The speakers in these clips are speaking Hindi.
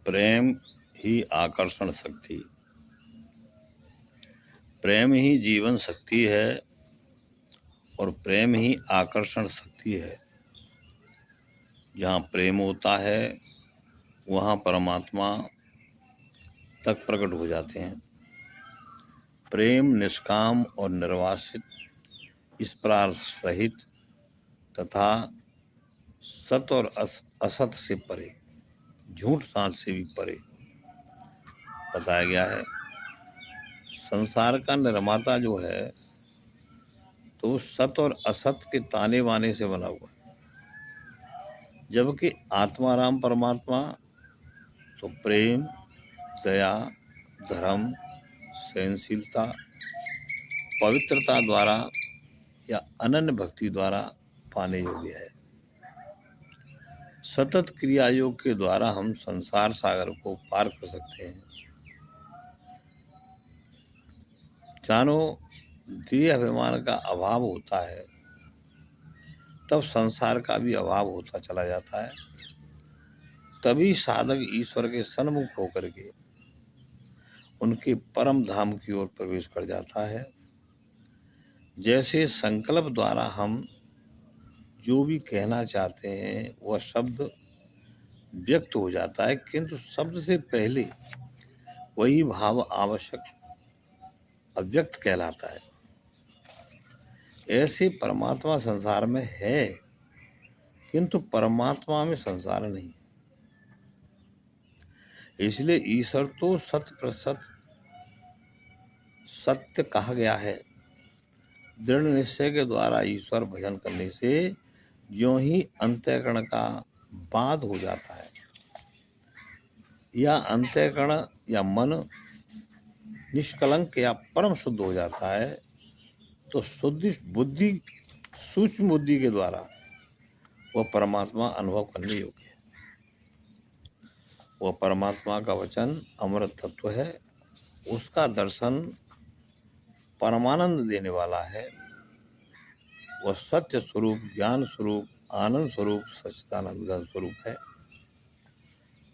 प्रेम ही आकर्षण शक्ति। प्रेम ही जीवन शक्ति है और प्रेम ही आकर्षण शक्ति है। जहाँ प्रेम होता है वहाँ परमात्मा तक प्रकट हो जाते हैं। प्रेम निष्काम और निर्वासित, इस प्रार्थ रहित तथा सत और असत से परे, झूठ साँच से भी परे बताया गया है। संसार का निर्माता जो है तो सत और असत के ताने बाने से बना हुआ है, जबकि आत्माराम परमात्मा तो प्रेम, दया, धर्म, सहनशीलता, पवित्रता द्वारा या अनन्य भक्ति द्वारा पाने योग्य है। सतत क्रिया योग के द्वारा हम संसार सागर को पार कर सकते हैं। जानो देह अभिमान का अभाव होता है तब संसार का भी अभाव होता चला जाता है। तभी साधक ईश्वर के सन्मुख होकर के उनके परम धाम की ओर प्रवेश कर जाता है। जैसे संकल्प द्वारा हम जो भी कहना चाहते हैं वह शब्द व्यक्त हो जाता है, किंतु शब्द से पहले वही भाव आवश्यक अव्यक्त कहलाता है। ऐसे परमात्मा संसार में है, किंतु परमात्मा में संसार नहीं है। इसलिए ईश्वर तो सत प्रसत सत्य कहा गया है। दृढ़ निश्चय के द्वारा ईश्वर भजन करने से ज्यों ही अंतःकरण का बाध हो जाता है या अंतःकरण या मन निष्कलंक या परम शुद्ध हो जाता है, तो शुद्ध बुद्धि, सूक्ष्म बुद्धि के द्वारा वह परमात्मा अनुभव करने योग्य है। वह परमात्मा का वचन अमृत तत्व है, उसका दर्शन परमानंद देने वाला है। वह सत्य स्वरूप, ज्ञान स्वरूप, आनंद स्वरूप, सच्चिदानंद स्वरूप है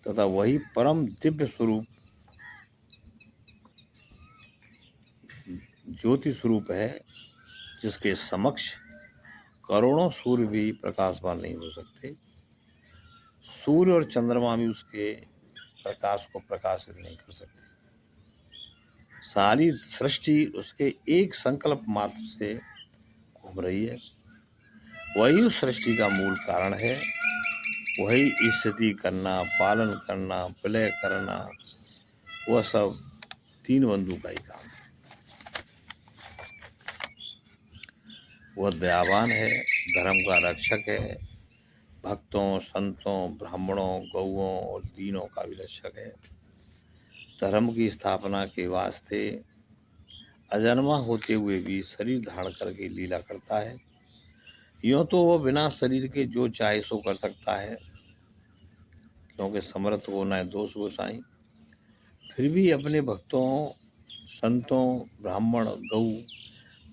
तथा वही परम दिव्य स्वरूप ज्योति स्वरूप है, जिसके समक्ष करोड़ों सूर्य भी प्रकाशवान नहीं हो सकते। सूर्य और चंद्रमा भी उसके प्रकाश को प्रकाशित नहीं कर सकते। सारी सृष्टि उसके एक संकल्प मात्र से घूम रही है। वही उस सृष्टि का मूल कारण है। वही स्थिति करना, पालन करना, प्रलय करना, वह सब तीन बंधु का ही काम है। वह दयावान है, धर्म का रक्षक है, भक्तों, संतों, ब्राह्मणों, गौओं और दीनों का भी रक्षक है। धर्म की स्थापना के वास्ते अजन्मा होते हुए भी शरीर धारण करके लीला करता है। यूँ तो वह बिना शरीर के जो चाहे सो कर सकता है, क्योंकि समर्थ हो न दोष गोसाई। फिर भी अपने भक्तों, संतों, ब्राह्मण, गौ,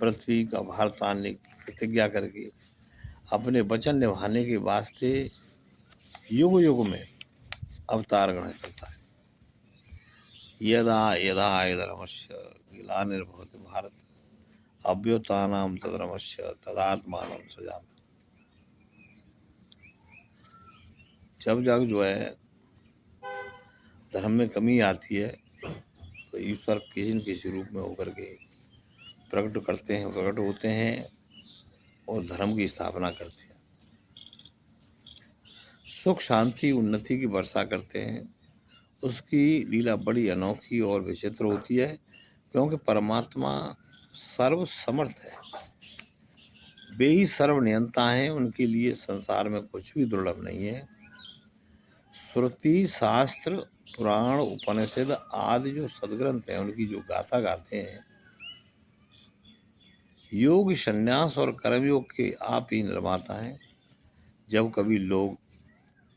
पृथ्वी का भार तानने की प्रतिज्ञा करके अपने वचन निभाने के वास्ते युग युग में अवतार ग्रहण करता है। यदा यदा धर्मस्य ग्लानिर्भवति भारत अभ्युत्थानं तद्धर्मस्य तदात्मानं सृजामि। जब जब जो है धर्म में कमी आती है तो ईश्वर किसी न किसी रूप में होकर के प्रकट होते हैं और धर्म की स्थापना करते हैं। सुख शांति उन्नति की वर्षा करते हैं। उसकी लीला बड़ी अनोखी और विचित्र होती है, क्योंकि परमात्मा सर्व समर्थ है। वे ही सर्वनियंता हैं। उनके लिए संसार में कुछ भी दुर्लभ नहीं है। श्रुति, शास्त्र, पुराण, उपनिषद आदि जो सदग्रंथ हैं, उनकी जो गाथा गाते हैं, योग, संन्यास और कर्मयोग के आप ही निर्माता हैं। जब कभी लोग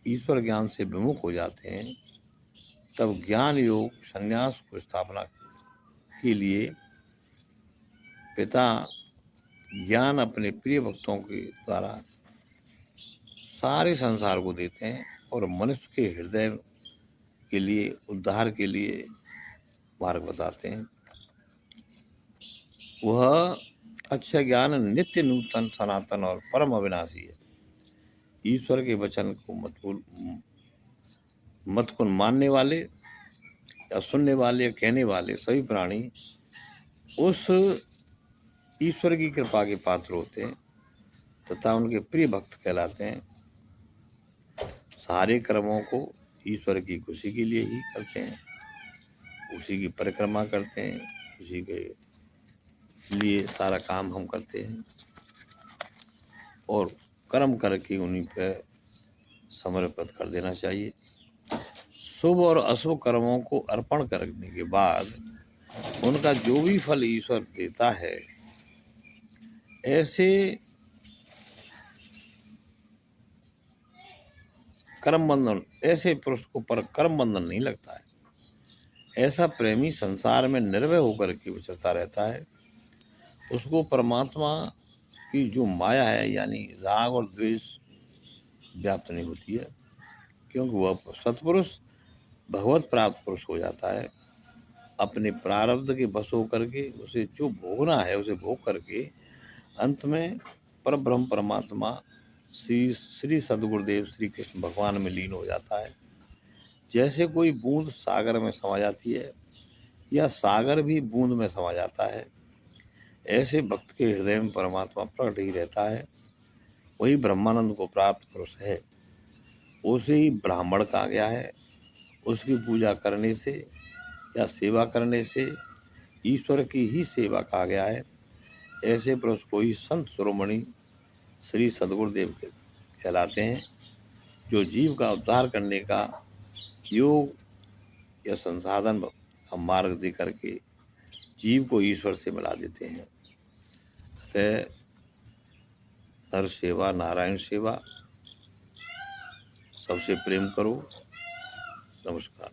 ईश्वर ज्ञान से विमुख हो जाते हैं, तब ज्ञान योग संन्यास को स्थापना के लिए पिता ज्ञान अपने प्रिय भक्तों के द्वारा सारे संसार को देते हैं और मनुष्य के हृदय के लिए, उद्धार के लिए मार्ग बताते हैं। वह अच्छा ज्ञान नित्य नूतन सनातन और परम अविनाशी है। ईश्वर के वचन को मत को मानने वाले या सुनने वाले या कहने वाले सभी प्राणी उस ईश्वर की कृपा के पात्र होते हैं तथा उनके प्रिय भक्त कहलाते हैं। सारे कर्मों को ईश्वर की खुशी के लिए ही करते हैं, उसी की परिक्रमा करते हैं, उसी के लिए सारा काम हम करते हैं और कर्म करके उन्हीं पर समर्पित कर देना चाहिए। शुभ और अशुभ कर्मों को अर्पण करने के बाद उनका जो भी फल ईश्वर देता है, ऐसे कर्म बंधन, ऐसे पुरुष को पर कर्म बंधन नहीं लगता है। ऐसा प्रेमी संसार में निर्भय होकर के विचरता रहता है। उसको परमात्मा की जो माया है यानी राग और द्वेष व्याप्त नहीं होती है, क्योंकि वह सत्पुरुष भगवत प्राप्त पुरुष हो जाता है। अपने प्रारब्ध के बस होकर के उसे जो भोगना है उसे भोग करके अंत में परब्रह्म परमात्मा श्री सद्गुरुदेव श्री कृष्ण भगवान में लीन हो जाता है। जैसे कोई बूंद सागर में समा जाती है या सागर भी बूंद में समा जाता है, ऐसे भक्त के हृदय में परमात्मा प्रकट ही रहता है। वही ब्रह्मानंद को प्राप्त पुरुष है। उसे ही ब्राह्मण कहा गया है। उसकी पूजा करने से या सेवा करने से ईश्वर की ही सेवा कहा गया है। ऐसे पुरुष को ही संत शिरोमणि श्री सद्गुरुदेव के कहलाते हैं, जो जीव का उद्धार करने का योग या संसाधन का मार्ग दे करके जीव को ईश्वर से मिला देते हैं। अतः नर सेवा नारायण सेवा, सबसे प्रेम करो। नमस्कार।